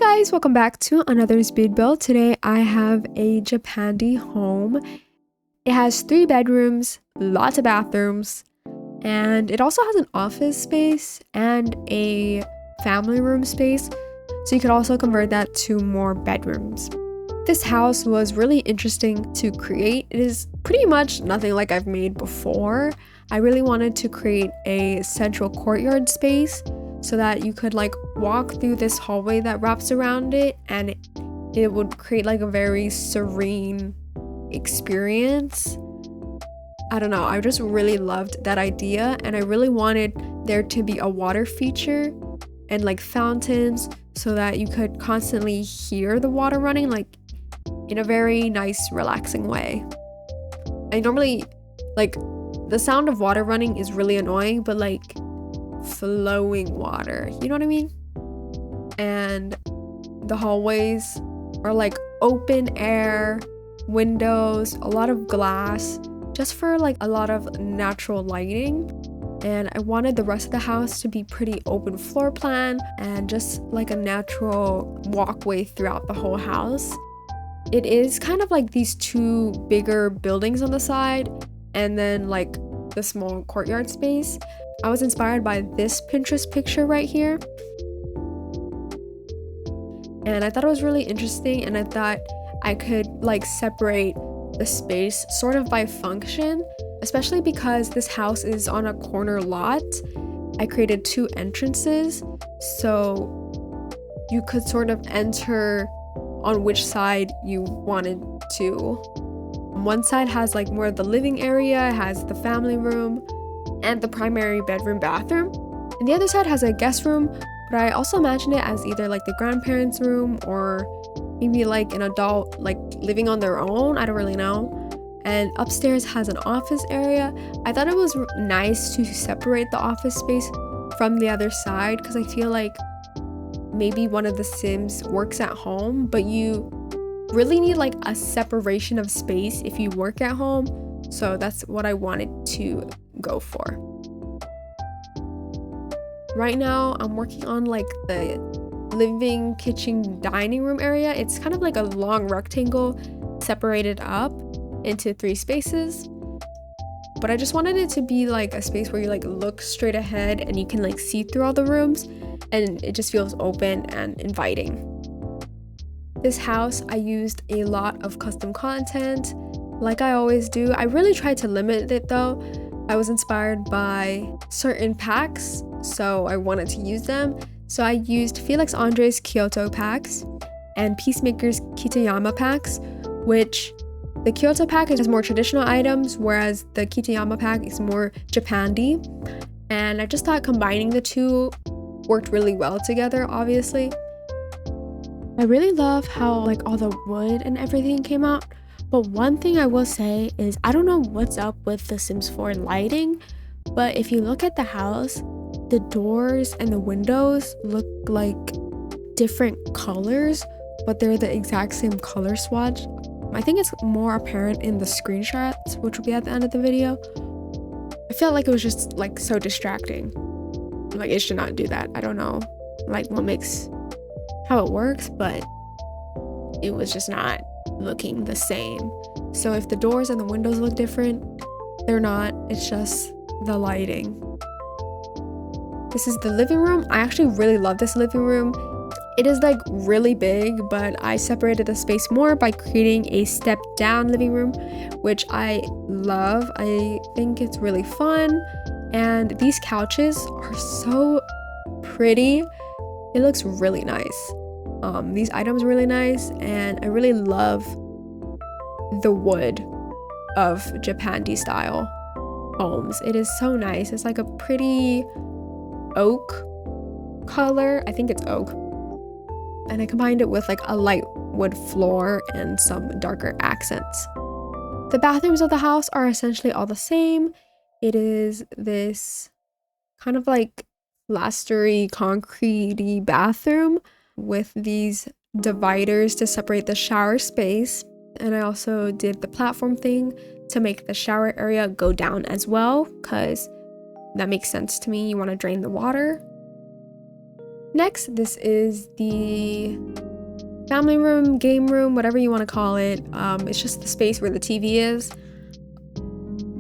guys, welcome back to another speed build. Today I have a Japandi home. It has 3 bedrooms, lots of bathrooms, and it also has an office space and a family room space, so you could also convert that to more bedrooms. This house was really interesting to create. It is pretty much nothing like I've made before. I really wanted to create a central courtyard space so that you could like walk through this hallway that wraps around it, and it would create like a very serene experience. I don't know, I just really loved that idea, and I really wanted there to be a water feature and like fountains so that you could constantly hear the water running like in a very nice, relaxing way. I normally like the sound of water running is really annoying, but like flowing water, you know what I mean? And the hallways are like open air windows, a lot of glass, just for like a lot of natural lighting. And I wanted the rest of the house to be pretty open floor plan and just like a natural walkway throughout the whole house. It is kind of like these 2 bigger buildings on the side and then like the small courtyard space. I was inspired by this Pinterest picture right here, and I thought it was really interesting, and I thought I could like separate the space sort of by function, especially because this house is on a corner lot. I created 2 entrances so you could sort of enter on which side you wanted to. One side has like more of the living area, it has the family room and the primary bedroom bathroom, and the other side has a guest room, but I also imagine it as either like the grandparents' room or maybe like an adult like living on their own, I don't really know. And upstairs has an office area. I thought it was nice to separate the office space from the other side because I feel like maybe one of the Sims works at home, but you really need like a separation of space if you work at home. So that's what I wanted to go for. Right now I'm working on like the living, kitchen, dining room area. It's kind of like a long rectangle separated up into 3 spaces, but I just wanted it to be like a space where you like look straight ahead and you can like see through all the rooms, and it just feels open and inviting. This house, I used a lot of custom content like I always do. I really tried to limit it though. I was inspired by certain packs, so I wanted to use them. So I used Felix Andre's Kyoto packs and Peacemaker's Kitayama packs, which the Kyoto pack has more traditional items, whereas the Kitayama pack is more Japandi. And I just thought combining the 2 worked really well together, obviously. I really love how like all the wood and everything came out. But one thing I will say is I don't know what's up with the Sims 4 lighting, but if you look at the house, the doors and the windows look like different colors, but they're the exact same color swatch. I think it's more apparent in the screenshots, which will be at the end of the video. I felt like it was just like so distracting. Like it should not do that. I don't know like what makes how it works, but it was just not looking the same. So if the doors and the windows look different, they're not. It's just the lighting. This is the living room. I actually really love this living room. It is like really big, but I separated the space more by creating a step down living room, which I love. I think it's really fun, and these couches are so pretty. It looks really nice. These items are really nice, and I really love the wood of Japandi style homes. It is so nice. It's like a pretty oak color. I think it's oak. And I combined it with like a light wood floor and some darker accents. The bathrooms of the house are essentially all the same. It is this kind of like plastery, concrete-y bathroom with these dividers to separate the shower space. And I also did the platform thing to make the shower area go down as well, because that makes sense to me. You want to drain the water. Next, this is the family room, game room, whatever you want to call it. It's just the space where the TV is.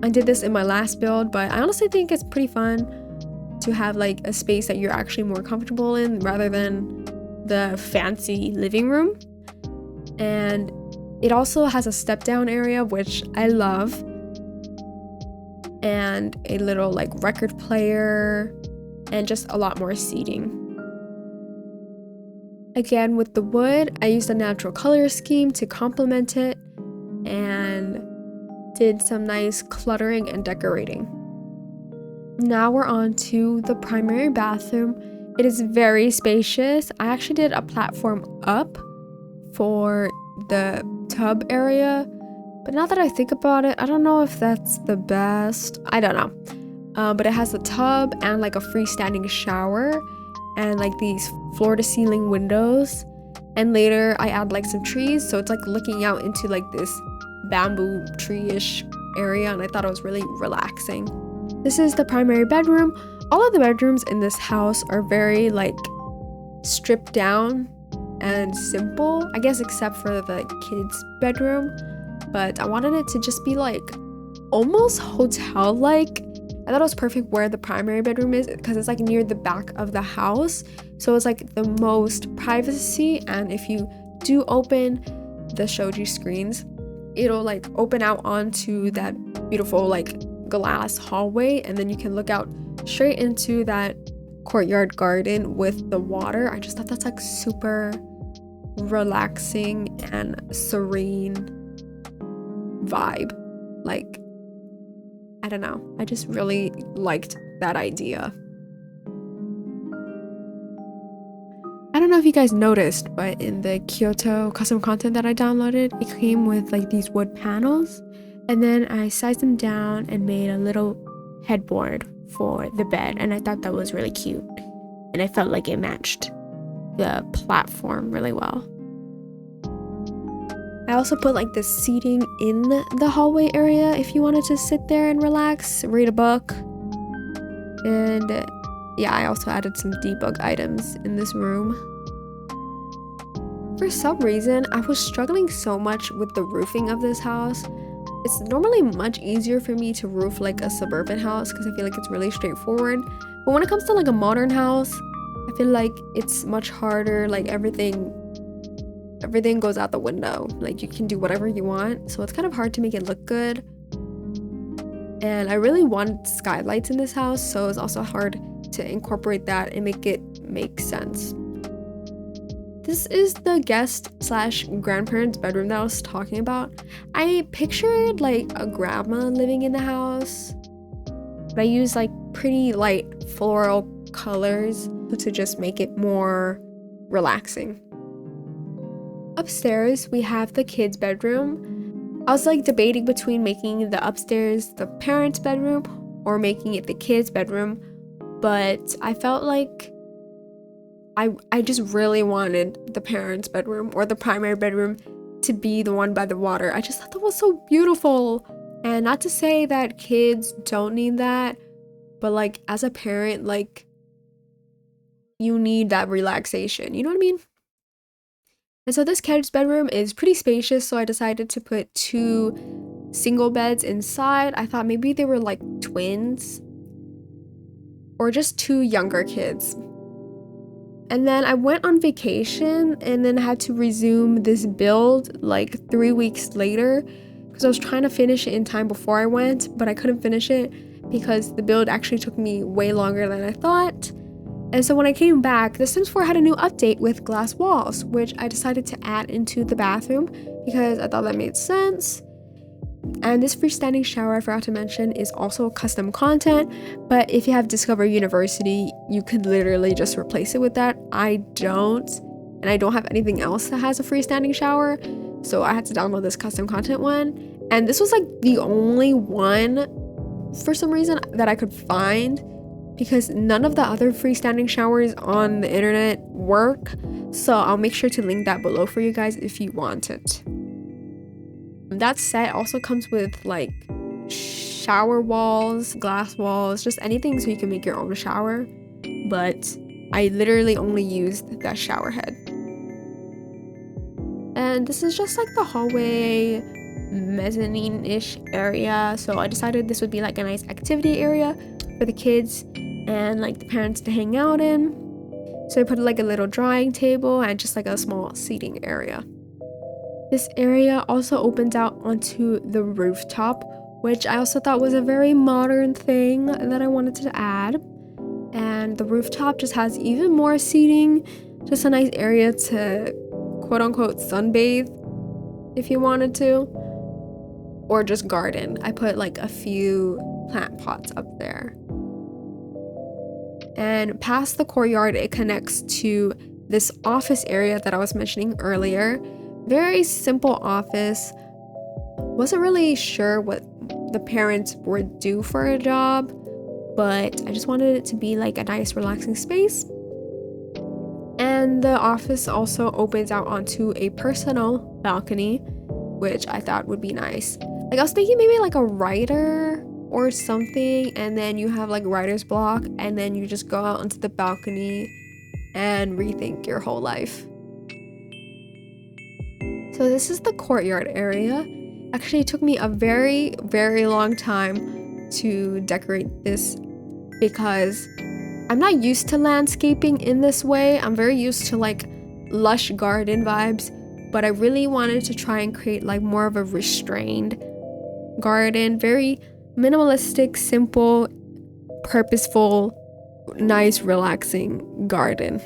I did this in my last build, but I honestly think it's pretty fun to have like a space that you're actually more comfortable in rather than the fancy living room. And it also has a step down area, which I love, and a little like record player and just a lot more seating. Again, with the wood, I used a natural color scheme to complement it and did some nice cluttering and decorating. Now we're on to the primary bathroom. It is very spacious. I actually did a platform up for the tub area, but now that I think about it, I don't know if that's the best. I don't know. But it has a tub and like a freestanding shower and like these floor to ceiling windows, and later I add like some trees, so it's like looking out into like this bamboo tree-ish area, and I thought it was really relaxing. This is the primary bedroom. All of the bedrooms in this house are very like stripped down and simple, I guess, except for the kids' bedroom, but I wanted it to just be like almost hotel-like. I thought it was perfect where the primary bedroom is because it's like near the back of the house, so it's like the most privacy. And if you do open the shoji screens, it'll like open out onto that beautiful like glass hallway, and then you can look out straight into that courtyard garden with the water. I just thought that's like super relaxing and serene vibe. Like, I don't know, I just really liked that idea. I don't know if you guys noticed, but in the Kyoto custom content that I downloaded, it came with like these wood panels, and then I sized them down and made a little headboard for the bed, and I thought that was really cute, and I felt like it matched the platform really well. I also put like the seating in the hallway area if you wanted to sit there and relax, read a book. And yeah, I also added some debug items in this room. For some reason, I was struggling so much with the roofing of this house. It's normally much easier for me to roof like a suburban house because I feel like it's really straightforward. But when it comes to like a modern house, I feel like it's much harder. Like everything goes out the window. Like you can do whatever you want, so it's kind of hard to make it look good. And I really wanted skylights in this house, so it's also hard to incorporate that and make it make sense. This is the guest/grandparents' bedroom that I was talking about. I pictured like a grandma living in the house, but I used like pretty light floral colors to just make it more relaxing. Upstairs, we have the kids' bedroom. I was like debating between making the upstairs the parents' bedroom or making it the kids' bedroom, but I felt like I just really wanted the parents' bedroom or the primary bedroom to be the one by the water. I just thought that was so beautiful. And not to say that kids don't need that, but like as a parent, like you need that relaxation, you know what I mean? And so this kids' bedroom is pretty spacious, so I decided to put 2 single beds inside. I thought maybe they were like twins or just 2 younger kids. And then I went on vacation and then had to resume this build like 3 weeks later because I was trying to finish it in time before I went, but I couldn't finish it because the build actually took me way longer than I thought. And so when I came back, The Sims 4 had a new update with glass walls, which I decided to add into the bathroom because I thought that made sense. And this freestanding shower, I forgot to mention, is also custom content, but if you have Discover University, you could literally just replace it with that. I don't, and I don't have anything else that has a freestanding shower, so I had to download this custom content one. And this was like the only one, for some reason, that I could find, because none of the other freestanding showers on the internet work, so I'll make sure to link that below for you guys if you want it. That set also comes with like shower walls, glass walls, just anything so you can make your own shower. But I literally only used that shower head. And this is just like the hallway mezzanine-ish area, so I decided this would be like a nice activity area for the kids and like the parents to hang out in. So I put like a little drawing table and just like a small seating area. This area also opens out onto the rooftop, which I also thought was a very modern thing that I wanted to add. And the rooftop just has even more seating, just a nice area to quote unquote sunbathe if you wanted to, or just garden. I put like a few plant pots up there. And past the courtyard, it connects to this office area that I was mentioning earlier. Very simple office. Wasn't really sure what the parents were due for a job, but I just wanted it to be like a nice relaxing space. And the office also opens out onto a personal balcony, which I thought would be nice. Like I was thinking maybe like a writer or something, and then you have like writer's block, and then you just go out onto the balcony and rethink your whole life. So this is the courtyard area. Actually, it took me a very, very long time to decorate this because I'm not used to landscaping in this way. I'm very used to like lush garden vibes, but I really wanted to try and create like more of a restrained garden, very minimalistic, simple, purposeful, nice, relaxing garden.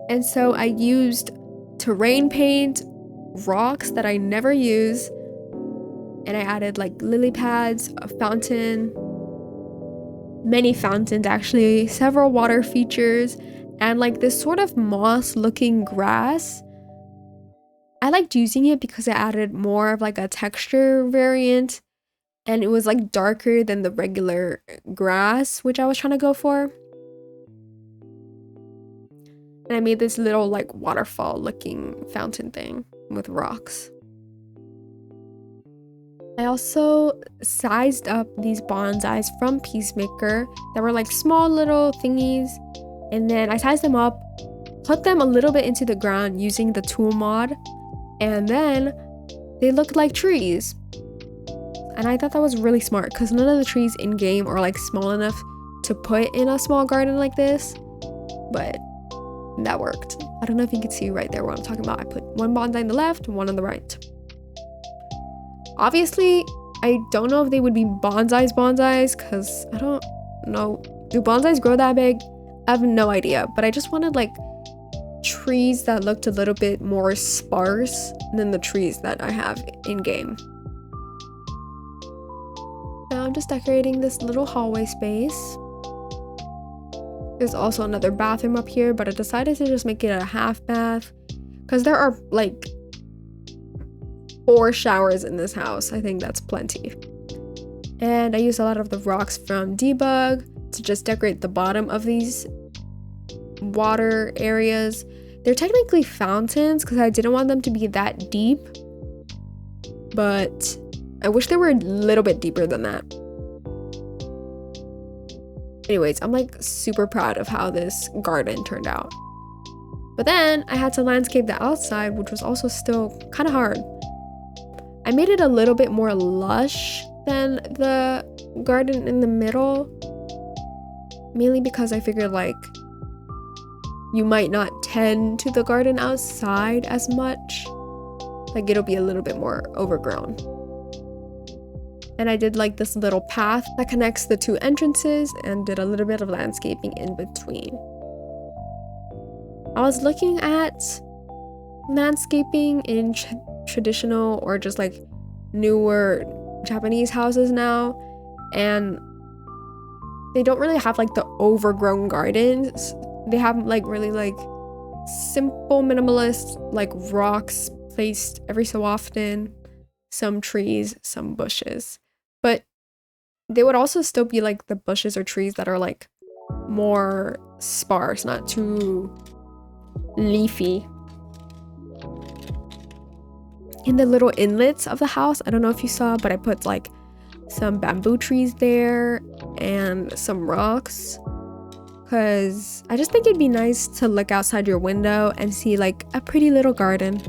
And so I used terrain paint, rocks that I never use, and I added like lily pads, a fountain, many fountains actually, several water features, and like this sort of moss looking grass. I liked using it because I added more of like a texture variant, and it was like darker than the regular grass, which I was trying to go for. And I made this little like waterfall looking fountain thing with rocks. I also sized up these bonsais from Peacemaker that were like small little thingies, and then I sized them up, put them a little bit into the ground using the tool mod, and then they looked like trees. And I thought that was really smart because none of the trees in game are like small enough to put in a small garden like this, but that worked. I don't know if you can see right there what I'm talking about. I put one bonsai on the left, one on the right. Obviously, I don't know if they would be bonsais because I don't know. Do bonsais grow that big? I have no idea, but I just wanted like trees that looked a little bit more sparse than the trees that I have in game. Now I'm just decorating this little hallway space. There's also another bathroom up here, but I decided to just make it a half bath because there are like 4 showers in this house. I think that's plenty. And I used a lot of the rocks from Debug to just decorate the bottom of these water areas. They're technically fountains because I didn't want them to be that deep, but I wish they were a little bit deeper than that. Anyways, I'm like super proud of how this garden turned out. But then I had to landscape the outside, which was also still kind of hard. I made it a little bit more lush than the garden in the middle, mainly because I figured like you might not tend to the garden outside as much. Like it'll be a little bit more overgrown. And I did like this little path that connects the 2 entrances and did a little bit of landscaping in between. I was looking at landscaping in traditional or just like newer Japanese houses now, and they don't really have like the overgrown gardens. They have like really like simple minimalist like rocks placed every so often, some trees, some bushes, but they would also still be like the bushes or trees that are like more sparse, not too leafy. In the little inlets of the house, I don't know if you saw, but I put like some bamboo trees there and some rocks. because I just think it'd be nice to look outside your window and see like a pretty little garden.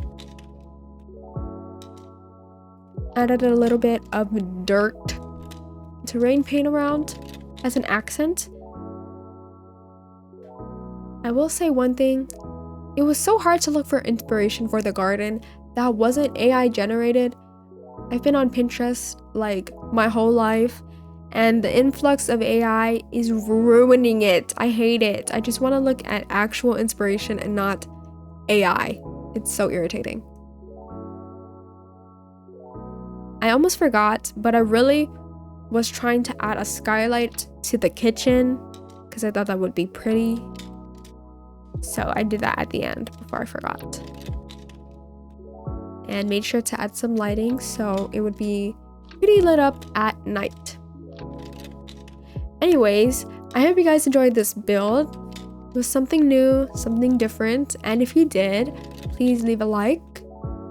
Added a little bit of dirt terrain paint around as an accent. I will say one thing, it was so hard to look for inspiration for the garden that wasn't AI generated. I've been on Pinterest like my whole life, and the influx of AI is ruining it. I hate it. I just want to look at actual inspiration and not AI. It's so irritating. I almost forgot, but I really was trying to add a skylight to the kitchen because I thought that would be pretty. So I did that at the end before I forgot. And made sure to add some lighting so it would be pretty lit up at night. Anyways, I hope you guys enjoyed this build. It was something new, something different, and if you did, please leave a like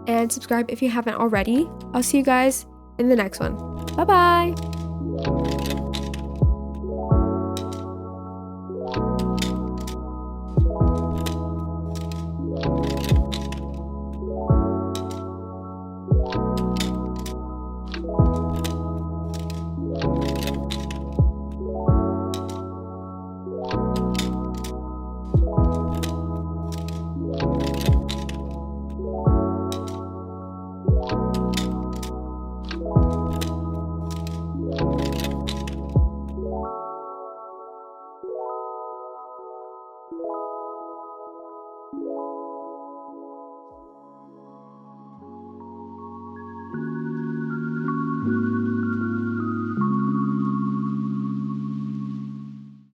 and subscribe if you haven't already. I'll see you guys in the next one. Bye bye!